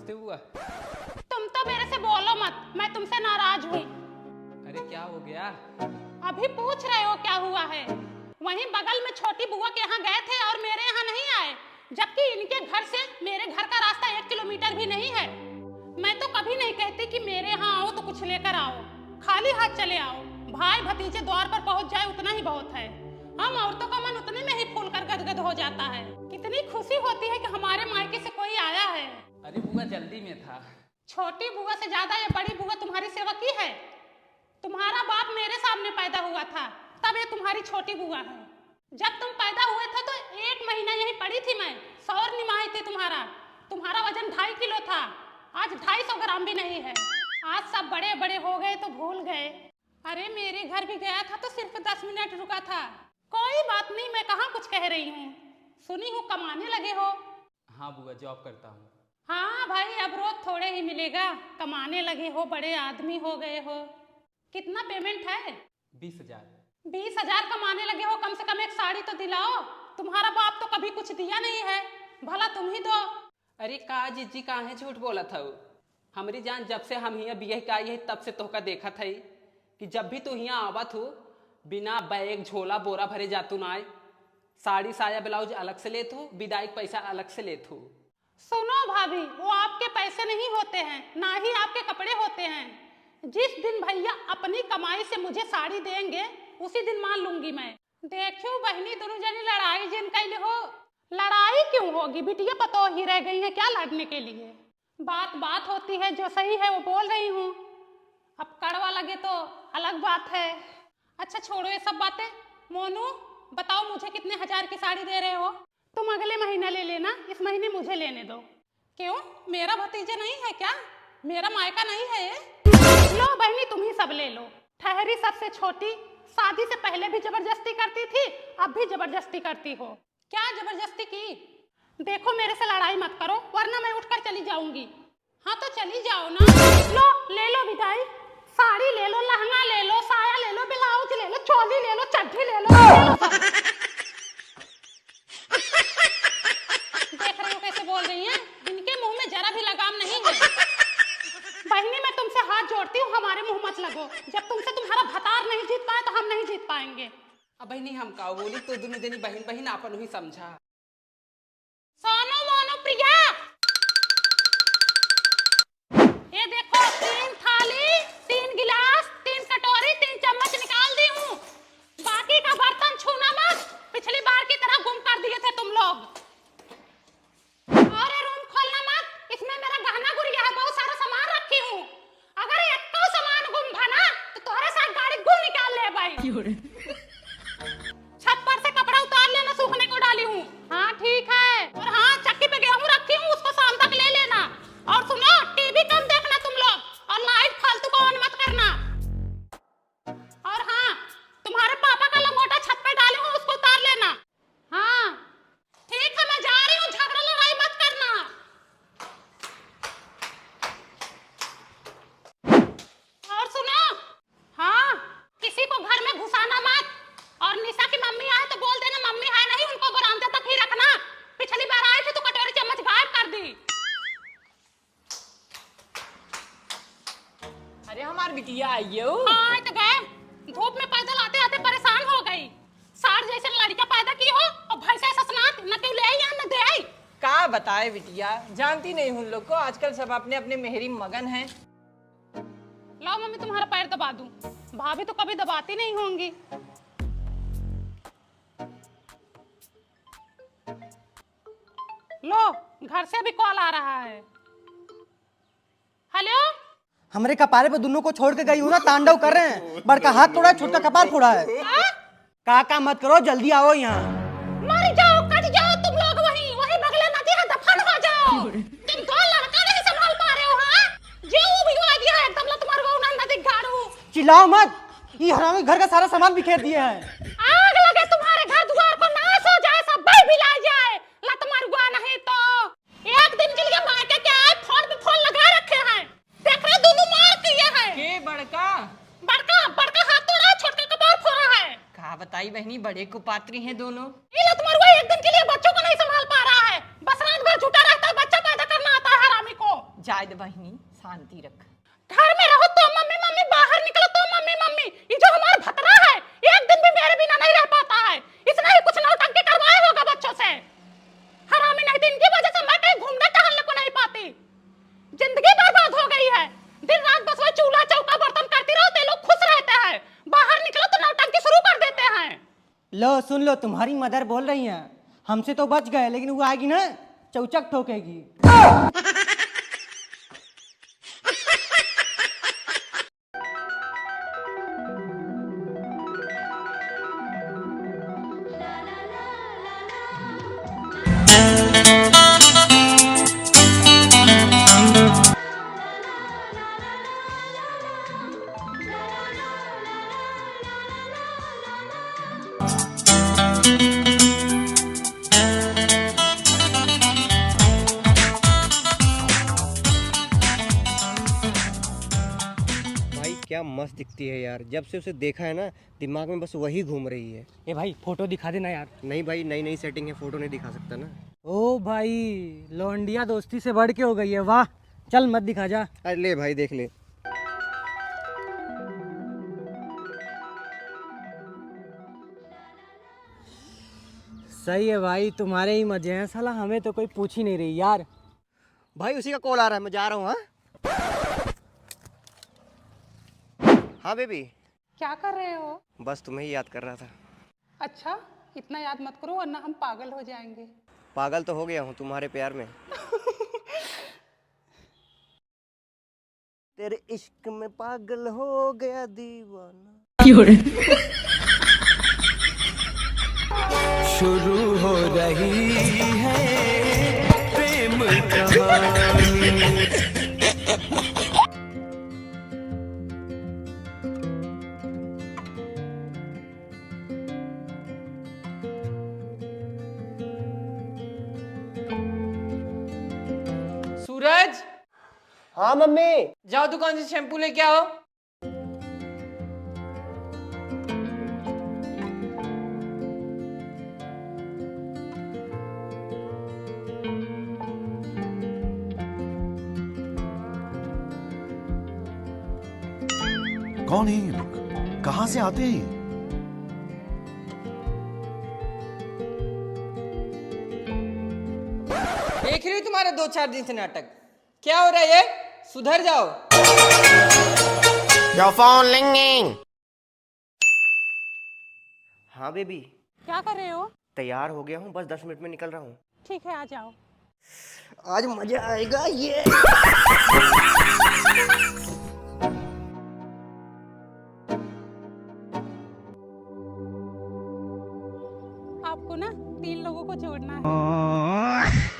नमस्ते बुआ। तुम तो मेरे से बोलो मत, मैं तुमसे नाराज हूँ। अरे क्या हो गया? अभी पूछ रहे हो क्या हुआ है? वहीं बगल में छोटी बुआ के यहाँ गए थे और मेरे यहाँ नहीं आए, जबकि इनके घर से मेरे घर का रास्ता 1 किलोमीटर भी नहीं है। मैं तो कभी नहीं कहती कि मेरे यहाँ आओ तो कुछ लेकर आओ, खाली हाथ चले आओ। भाई भतीजे द्वार पर पहुँच जाए उतना ही बहुत है। हम औरतों का मन उतने में ही फूल कर गदगद हो जाता है। कितनी खुशी होती है कि हमारे मायके से कोई आया है। अरे बुआ जल्दी में था। छोटी बुआ से ज्यादा ये बड़ी बुआ तुम्हारी सेवा की है। तुम्हारा बाप मेरे सामने पैदा हुआ था, तब ये तुम्हारी छोटी बुआ है। जब तुम पैदा हुए थे तो 1 महीना यहीं पड़ी थी मैं, सौर निमाही थी तुम्हारा वजन 2.5 किलो था, आज 250 ग्राम भी नहीं है। आज सब बड़े बड़े हो गए तो भूल गए। अरे मेरे घर भी गया था तो सिर्फ 10 मिनट रुका था। कोई बात नहीं, मैं कहाँ कुछ कह रही हूँ। सुनी हूँ कमाने लगे हो। हाँ बुआ, जॉब करता हूँ। हाँ भाई, अब रोज थोड़े ही मिलेगा। कमाने लगे हो, बड़े आदमी हो गए हो। कितना पेमेंट है? 20,000। 20,000 कमाने लगे हो, कम से कम एक साड़ी तो दिलाओ। तुम्हारा बाप तो कभी कुछ दिया नहीं है, भला तुम ही दो। अरे का जीजी कहाँ है, झूठ बोला था वो। हमारी जान जब से हम यहाँ बिया का आई है तब से तोहका देखा था कि जब भी तू यहाँ आवत हो बिना बैग झोला बोरा भरे जातू ना आए। साड़ी साया ब्लाउज अलग से लेत हो, विदाई का पैसा अलग से लेत हो। सुनो भाभी, वो आपके पैसे नहीं होते हैं, ना ही आपके कपड़े होते हैं। जिस दिन भैया अपनी कमाई से मुझे साड़ी देंगे उसी दिन मान लूंगी मैं। देखो बहनी, दोनों जनी लड़ाई जिन कैले हो। लड़ाई क्यों होगी? बिटिया पतो ही रह गई है क्या लड़ने के लिए? बात होती है, जो सही है वो बोल रही हूँ। अब कड़वा लगे तो अलग बात है। अच्छा छोड़ो ये सब बातें। मोनू बताओ, मुझे कितने 1000 की साड़ी दे रहे हो? तुम अगले महीने ले लेना, इस महीने मुझे लेने दो। क्यों, मेरा भतीजा नहीं है क्या? मेरा मायका नहीं है ये? लो बहनी, तुम ही सब ले लो। ठहरी सबसे छोटी, शादी से पहले भी जबरदस्ती करती थी, अब भी जबरदस्ती करती हो। क्या जबरदस्ती की? देखो मेरे से लड़ाई मत करो वरना मैं उठकर चली जाऊंगी। हाँ तो चली जाओ ना। लो ले लो विदाई। साड़ी ले लो, लहंगा ले लो, साया ले लो, ब्लाउज ले लो, चोली ले लो, चड्ढी ले लो, देख रहे हो कैसे बोल रही हैं? इनके मुंह में जरा भी लगाम नहीं है। बहनी मैं तुमसे हाथ जोड़ती हूँ, हमारे मुंह मत लगो। जब तुमसे तुम्हारा भतार नहीं जीत पाए तो हम नहीं जीत पाएंगे। अब बहनी हम का बोली तो दोनों जनी बहन बहन आपन ही समझा। सोनू मोनू प्रिया, ये देखो 3 थाली, 3 गिलास, 3 कटोरी, 3 चम्मच निकाल दी हूँ। बाकी का बर्तन छूना मत, पिछली बार की तरह गुम कर दिए थे तुम लोग। और ये रूम खोलना मत, इसमें मेरा गहना गुड़िया है, बहुत सारा सामान रखी हूँ। अगर एक तो सामान गुम था ना तो तुम्हारे साथ गाड़ी गुम निकाल ले भाई। छत पर से कपड़ा उतार लेना, सूखने को डाली हूँ। हाँ ठीक है। और हाँ, चक्की पे गेहूं रखी हूँ, उसको शाम तक ले लेना। और सुनो, टीवी कम देखना तुम लोग, और लाइट फालतू को ऑन मत करना। और हाँ, तुम्हारे पापा का लंगोटा छत पे डाली हूँ, उसको उतार लेना। हाँ ठीक है, मैं जा रही हूँ, झगड़ा लड़ाई मत करना। और सुनो, हाँ किसी को घर में घुसाना मत। और निशा की मम्मी आए तो बोल देना मम्मी है नहीं, उनको बरामदे तक ही रखना। पिछली बार आए थे तो कटोरी चम्मच गायब कर दी। अरे हमारी बिटिया आई हो। हाँ तो गए, धूप में पैदल आते आते परेशान हो गई। सार जैसे लड़का पैदा की हो और भैंसा ससनात, न क्यों ले आई या न दे आई। का बताए बिटिया, जानती नहीं उन लोग को, आजकल सब अपने अपने मेहरी मगन हैं। लो मम्मी तुम्हारा पैर दबा दूं। भाभी तो कभी दबाती नहीं होंगी। लो, घर से भी कॉल आ रहा है। हेलो, हमरे कपारे पे दोनों को छोड़ के गई हूँ ना, तांडव कर रहे हैं। बड़का हाथ तोड़ा है, छोटा कपार फोड़ा है। काका मत करो, जल्दी आओ यहाँ। मर जाओ, कट जाओ तुम लोग, वहीं वहीं बगले नदी है, दफन हो जाओ। तुम 2 लड़का नहीं संभाल पा रहे हो। हाँ जीव भी आ गया है एकदम, ला तुम्हारे को ना नदी गाड़ू। चिल्लाओ मत, ये हरामी घर का सारा सामान बिखेर दिए हैं। आग लगे तुम्हारे घर द्वार को, नाश हो जाए, सब भाई भिला जाए। ला तुम्हारे गुआ नहीं तो एक दिन के लिए मायके के आए, फोन पे फोन लगा रखे हैं। देख रहे दोनों मार किए हैं। के बड़का बड़का हाथ तोड़ा है, छोटा कपार फोड़ा है। का बताई बहनी, बड़े कुपात्री हैं दोनों। ये ला तुम्हारे एक दिन के लिए बच्चों को नहीं संभाल पा रहा है। बस रात भर झूठा रहता है, बच्चा पैदा करना आता है हरामी को। जायद बहनी शांति रख। घर में रहो तो मम्मी मम्मी, बाहर निकलो तो मम्मी मम्मी। ये जो हमारा भतरा है एक दिन भी मेरे बिना नहीं रह पाता है। इसने ही कुछ नौटंकी करवाया होगा बच्चों से। हरामी नहीं तो इनकी वजह से मैं कहीं घूमने टहलने को नहीं पाती। जिंदगी बर्बाद हो गई है। दिन रात बस वही चूल्हा चौका बर्तन करती रहो तो लोग खुश रहते हैं। बाहर निकलो तो नौटंकी शुरू कर देते हैं। लो सुन लो, तुम्हारी मदर बोल रही हैं, हमसे तो बच गए लेकिन वो आएगी ना चौचक ठोकेगी। भाई क्या मस्त दिखती है यार, जब से उसे देखा है ना दिमाग में बस वही घूम रही है। ए भाई फोटो दिखा देना यार। नहीं भाई, नई नई सेटिंग है, फोटो नहीं दिखा सकता ना। ओ भाई, लौंडिया दोस्ती से बढ़ के हो गई है, वाह। चल मत दिखा जा। अरे ले भाई देख ले। सही है भाई, तुम्हारे ही मजे हैं, साला हमें तो कोई पूछ ही नहीं रही यार। भाई उसी का कॉल आ रहा है, मैं जा रहा हूँ। हाँ बेबी, क्या कर रहे हो? बस तुम्हें ही याद कर रहा था। अच्छा, इतना याद मत करो वरना हम पागल हो जाएंगे। पागल तो हो गया हूँ तुम्हारे प्यार में। तेरे इश्क में पागल हो गया दीवाना। शुरू हो रही है प्रेम कहानी। सूरज, हाँ मम्मी। जाओ दुकान से शैम्पू लेके आओ। कौन है ये लोग, कहां से आते हैं? देख रही हूँ तुम्हारा 2-4 दिन से नाटक। क्या हो रहा है ये? सुधर जाओ। Your phone ringing। हाँ बेबी, क्या कर रहे हो? तैयार हो गया हूँ, बस 10 मिनट में निकल रहा हूँ। ठीक है, आ जाओ। आज मजा आएगा ये। आपको ना 3 लोगों को जोड़ना है।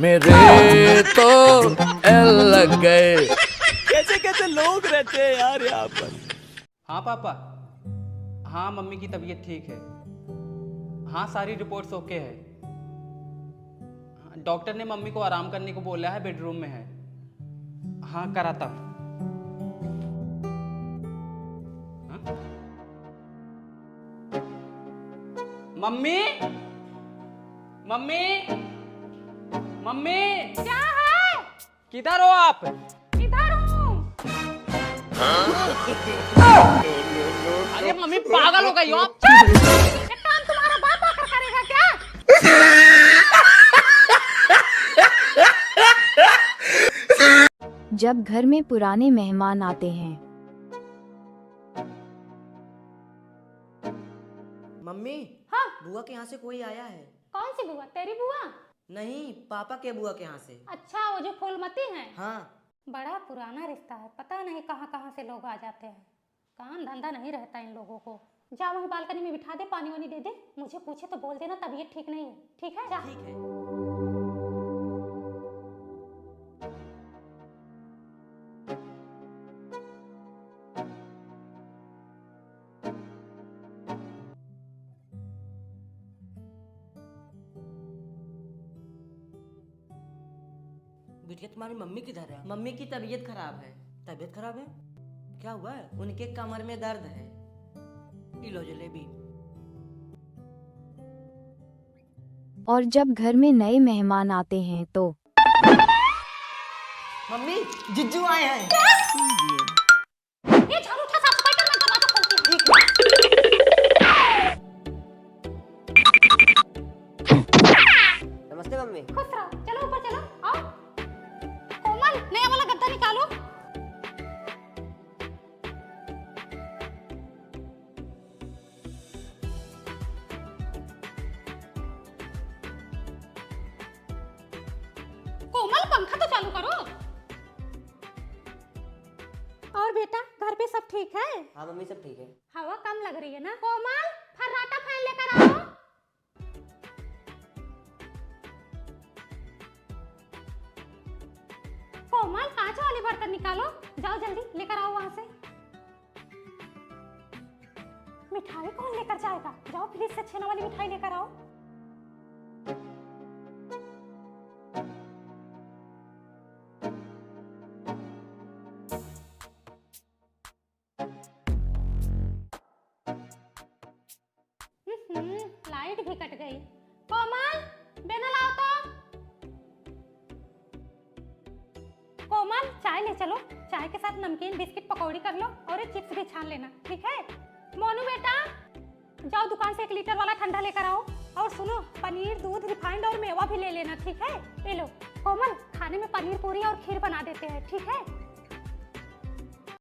मेरे तो एल लग गए। कैसे कैसे लोग रहते हैं यार यहाँ पर। हाँ पापा, हाँ मम्मी की तबीयत ठीक है। हाँ सारी रिपोर्ट्स ओके है। डॉक्टर ने मम्मी को आराम करने को बोला है, बेडरूम में है। हाँ कराता हूँ। हाँ? मम्मी, मम्मी, मम्मी, क्या है? किधर हो आप? इधर हूँ। अरे मम्मी पागल हो गई हो आप। ये काम तुम्हारा बाप आकर करेगा क्या? जब घर में पुराने मेहमान आते हैं। मम्मी, हाँ? बुआ के यहाँ से कोई आया है। कौन सी बुआ? तेरी बुआ? नहीं, पापा के बुआ के यहाँ से। अच्छा, वो जो फूलमती है। हाँ। बड़ा पुराना रिश्ता है, पता नहीं कहाँ कहाँ से लोग आ जाते हैं। काम धंधा नहीं रहता इन लोगों को। जा वहीं बालकनी में बिठा दे, पानी वानी दे दे। मुझे पूछे तो बोल देना तबीयत ठीक नहीं है। ठीक है, जा। ठीक है। बिटिया, तुम्हारी मम्मी किधर है? मम्मी की तबीयत खराब है। तबीयत खराब है? क्या हुआ है? उनके कमर में दर्द है। लो जलेबी। और जब घर में नए मेहमान आते हैं तो मम्मी जिज्जू आए हैं। ये झाड़ू उठा, साफ सफाई कर, मैं दरवाजा खोलती हूँ। ठीक है। नमस्ते मम्मी। खुश रहो, चलो ऊपर चलो, आओ। कोमल, नया वाला गद्दा निकालो। कोमल, पंखा तो चालू करो। और बेटा, घर पे सब ठीक है? हाँ मम्मी सब ठीक है। हवा कम लग रही है ना? कोमल, फर्राटा फैन लेकर आओ। कोमल, कांच वाले बर्तन निकालो, जाओ जल्दी लेकर आओ वहां से। मिठाई कौन लेकर जाएगा? जाओ फ्रिज से छेना वाली मिठाई लेकर आओ। लाइट भी कट गई। कोमल, बेना लाओ तो। कोमल, चाय ले चलो, चाय के साथ नमकीन बिस्किट पकौड़ी कर लो और एक चिप्स भी छान लेना, ठीक है? मोनू बेटा, जाओ दुकान से 1 लीटर वाला ठंडा लेकर आओ। और सुनो, पनीर, दूध, रिफाइंड और मेवा भी ले लेना, ठीक है? ले लो। कोमल, खाने में पनीर पूरी और खीर बना देते हैं, ठीक है?